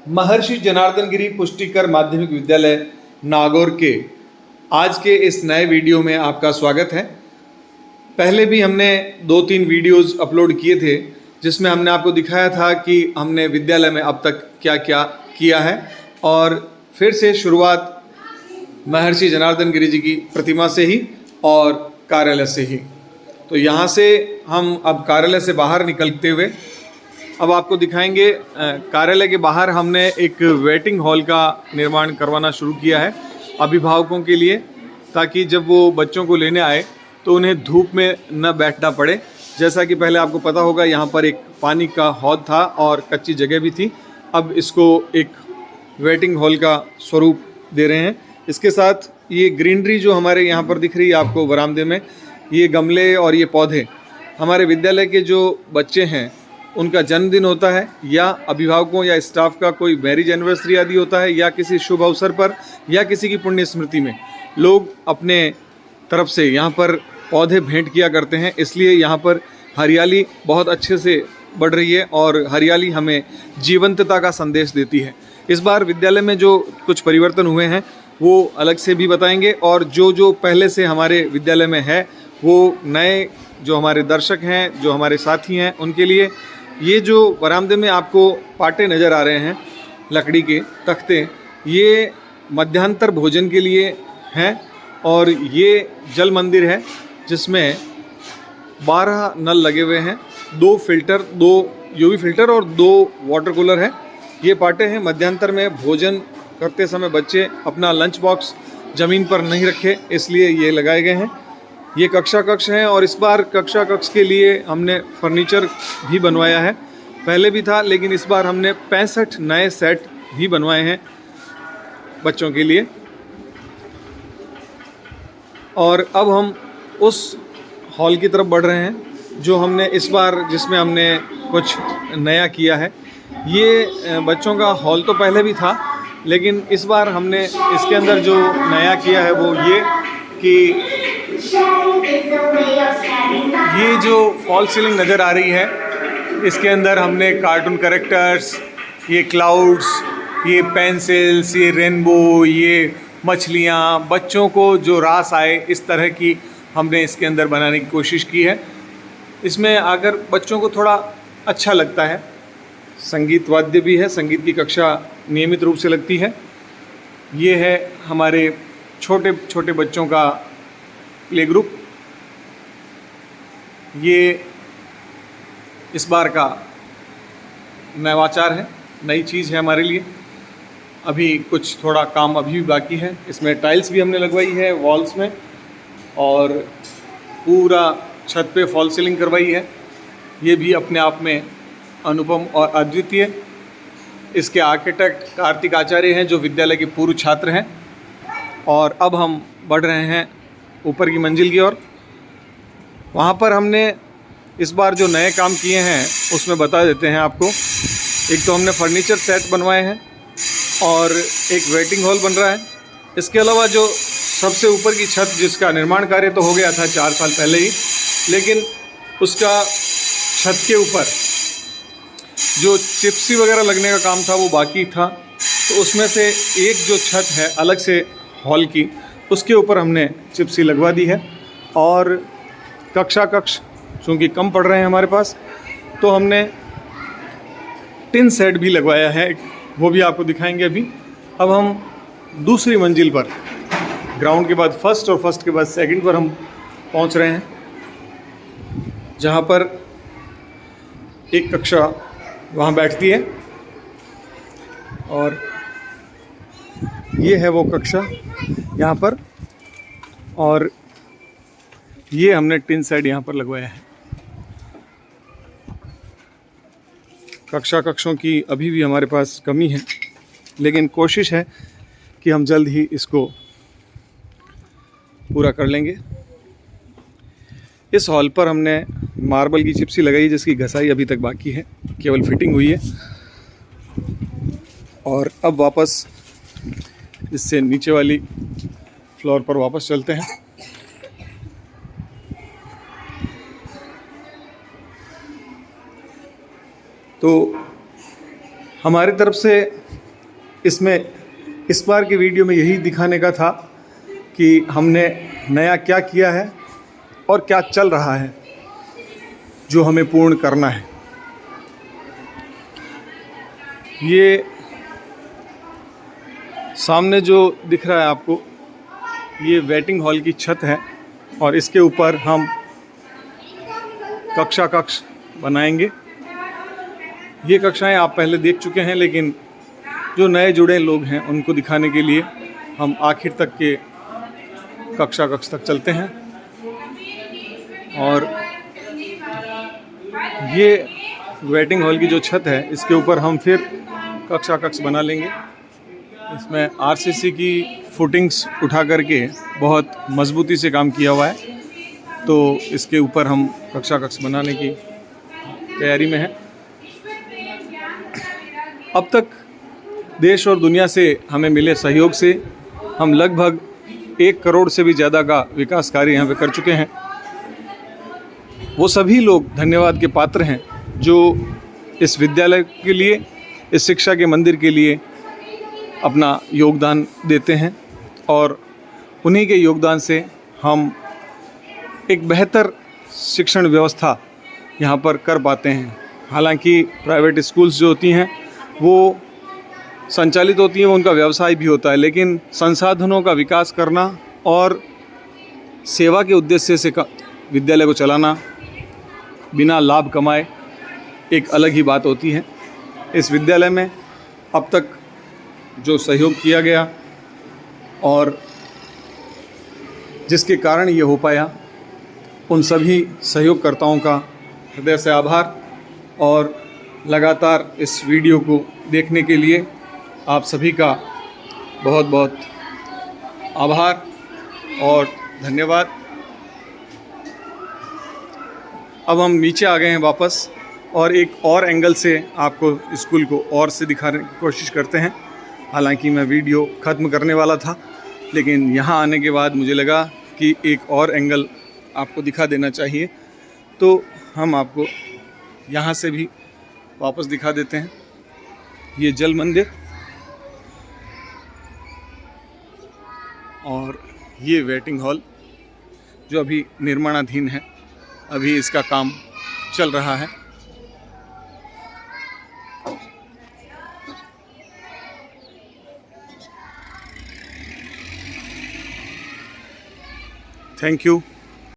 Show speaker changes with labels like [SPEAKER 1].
[SPEAKER 1] महर्षि जनार्दन गिरी पुष्टिकर माध्यमिक विद्यालय नागौर के आज के इस नए वीडियो में आपका स्वागत है। पहले भी हमने 2-3 वीडियोस अपलोड किए थे जिसमें हमने आपको दिखाया था कि हमने विद्यालय में अब तक क्या क्या किया है, और फिर से शुरुआत महर्षि जनार्दन गिरी जी की प्रतिमा से ही और कार्यालय से ही। तो यहाँ से हम अब कार्यालय से बाहर निकलते हुए अब आपको दिखाएंगे कार्यालय के बाहर हमने एक वेटिंग हॉल का निर्माण करवाना शुरू किया है अभिभावकों के लिए, ताकि जब वो बच्चों को लेने आए तो उन्हें धूप में न बैठना पड़े। जैसा कि पहले आपको पता होगा, यहाँ पर एक पानी का हौद था और कच्ची जगह भी थी। अब इसको एक वेटिंग हॉल का स्वरूप दे रहे हैं। इसके साथ ये ग्रीनरी जो हमारे यहाँ पर दिख रही है आपको बरामदे में, ये गमले और ये पौधे हमारे विद्यालय के जो बच्चे हैं उनका जन्मदिन होता है, या अभिभावकों या स्टाफ का कोई मैरिज एनिवर्सरी आदि होता है, या किसी शुभ अवसर पर या किसी की पुण्य स्मृति में लोग अपने तरफ से यहाँ पर पौधे भेंट किया करते हैं। इसलिए यहाँ पर हरियाली बहुत अच्छे से बढ़ रही है और हरियाली हमें जीवंतता का संदेश देती है। इस बार विद्यालय में जो कुछ परिवर्तन हुए हैं वो अलग से भी बताएंगे, और जो पहले से हमारे विद्यालय में है वो नए जो हमारे दर्शक हैं, जो हमारे साथी हैं, उनके लिए ये जो बरामदे में आपको पाटे नज़र आ रहे हैं, लकड़ी के तख्ते, ये मध्यांतर भोजन के लिए हैं। और ये जल मंदिर है जिसमें 12 नल लगे हुए हैं, 2 फिल्टर, 2 यूवी फिल्टर और 2 वाटर कूलर है। ये पाटे हैं मध्यांतर में भोजन करते समय बच्चे अपना लंच बॉक्स ज़मीन पर नहीं रखे, इसलिए ये लगाए गए हैं। ये कक्षा कक्ष हैं, और इस बार कक्षा कक्ष के लिए हमने फर्नीचर भी बनवाया है। पहले भी था, लेकिन इस बार हमने 65 नए सेट भी बनवाए हैं बच्चों के लिए। और अब हम उस हॉल की तरफ बढ़ रहे हैं जो हमने इस बार, जिसमें हमने कुछ नया किया है। ये बच्चों का हॉल तो पहले भी था, लेकिन इस बार हमने इसके अंदर जो नया किया है वो ये कि ये जो फॉल सीलिंग नज़र आ रही है, इसके अंदर हमने कार्टून कैरेक्टर्स, ये क्लाउड्स, ये पेंसिल्स, ये रेनबो, ये मछलियाँ, बच्चों को जो रास आए इस तरह की हमने इसके अंदर बनाने की कोशिश की है। इसमें आकर बच्चों को थोड़ा अच्छा लगता है। संगीत वाद्य भी है, संगीत की कक्षा नियमित रूप से लगती है। ये है हमारे छोटे छोटे बच्चों का प्ले ग्रुप। ये इस बार का नवाचार है, नई चीज़ है हमारे लिए। अभी कुछ थोड़ा काम अभी भी बाकी है। इसमें टाइल्स भी हमने लगवाई है वॉल्स में, और पूरा छत पे फॉल सीलिंग करवाई है। ये भी अपने आप में अनुपम और अद्वितीय। इसके आर्किटेक्ट कार्तिक आचार्य हैं, जो विद्यालय के पूर्व छात्र हैं। और अब हम बढ़ रहे हैं ऊपर की मंजिल की ओर। वहाँ पर हमने इस बार जो नए काम किए हैं उसमें बता देते हैं आपको। एक तो हमने फर्नीचर सेट बनवाए हैं और एक वेटिंग हॉल बन रहा है। इसके अलावा जो सबसे ऊपर की छत, जिसका निर्माण कार्य तो हो गया था 4 साल पहले ही, लेकिन उसका छत के ऊपर जो चिप्सी वगैरह लगने का काम था वो बाकी था। तो उसमें से एक जो छत है अलग से हॉल की, उसके ऊपर हमने चिप्सी लगवा दी है। और कक्षा कक्ष चूँकि कम पड़ रहे हैं हमारे पास, तो हमने टिन सेट भी लगवाया है, वो भी आपको दिखाएंगे अभी। अब हम दूसरी मंजिल पर, ग्राउंड के बाद फर्स्ट और फर्स्ट के बाद सेकंड पर हम पहुंच रहे हैं, जहां पर एक कक्षा वहां बैठती है। और ये है वो कक्षा यहाँ पर, और ये हमने टिन सेट यहाँ पर लगवाया है। कक्षा कक्षों की अभी भी हमारे पास कमी है, लेकिन कोशिश है कि हम जल्द ही इसको पूरा कर लेंगे। इस हॉल पर हमने मार्बल की चिप्सी लगाई, जिसकी घसाई अभी तक बाकी है, केवल फिटिंग हुई है। और अब वापस इससे नीचे वाली फ्लोर पर वापस चलते हैं। तो हमारी तरफ से इसमें इस बार की वीडियो में यही दिखाने का था कि हमने नया क्या किया है और क्या चल रहा है जो हमें पूर्ण करना है। ये सामने जो दिख रहा है आपको, ये वेटिंग हॉल की छत है और इसके ऊपर हम कक्ष बनाएंगे। ये कक्षाएं आप पहले देख चुके हैं, लेकिन जो नए जुड़े लोग हैं उनको दिखाने के लिए हम आखिर तक के कक्ष तक चलते हैं। और ये वेटिंग हॉल की जो छत है, इसके ऊपर हम फिर कक्ष बना लेंगे। इसमें आरसीसी की फुटिंग्स उठा करके बहुत मजबूती से काम किया हुआ है, तो इसके ऊपर हम कक्ष बनाने की तैयारी में हैं। अब तक देश और दुनिया से हमें मिले सहयोग से हम लगभग 1 करोड़ से भी ज़्यादा का विकास कार्य यहाँ पे कर चुके हैं। वो सभी लोग धन्यवाद के पात्र हैं जो इस विद्यालय के लिए, इस शिक्षा के मंदिर के लिए अपना योगदान देते हैं और उन्हीं के योगदान से हम एक बेहतर शिक्षण व्यवस्था यहाँ पर कर पाते हैं। हालांकि प्राइवेट स्कूल्स जो होती हैं वो संचालित होती हैं, उनका व्यवसाय भी होता है, लेकिन संसाधनों का विकास करना और सेवा के उद्देश्य से विद्यालय को चलाना बिना लाभ कमाए एक अलग ही बात होती है। इस विद्यालय में अब तक जो सहयोग किया गया और जिसके कारण ये हो पाया, उन सभी सहयोगकर्ताओं का हृदय से आभार। और लगातार इस वीडियो को देखने के लिए आप सभी का बहुत बहुत आभार और धन्यवाद। अब हम नीचे आ गए हैं वापस और एक और एंगल से आपको स्कूल को और से दिखाने की कोशिश करते हैं। हालांकि मैं वीडियो ख़त्म करने वाला था, लेकिन यहाँ आने के बाद मुझे लगा कि एक और एंगल आपको दिखा देना चाहिए, तो हम आपको यहाँ से भी वापस दिखा देते हैं। ये जल मंदिर और ये वेटिंग हॉल जो अभी निर्माणाधीन है, अभी इसका काम चल रहा है। Thank you.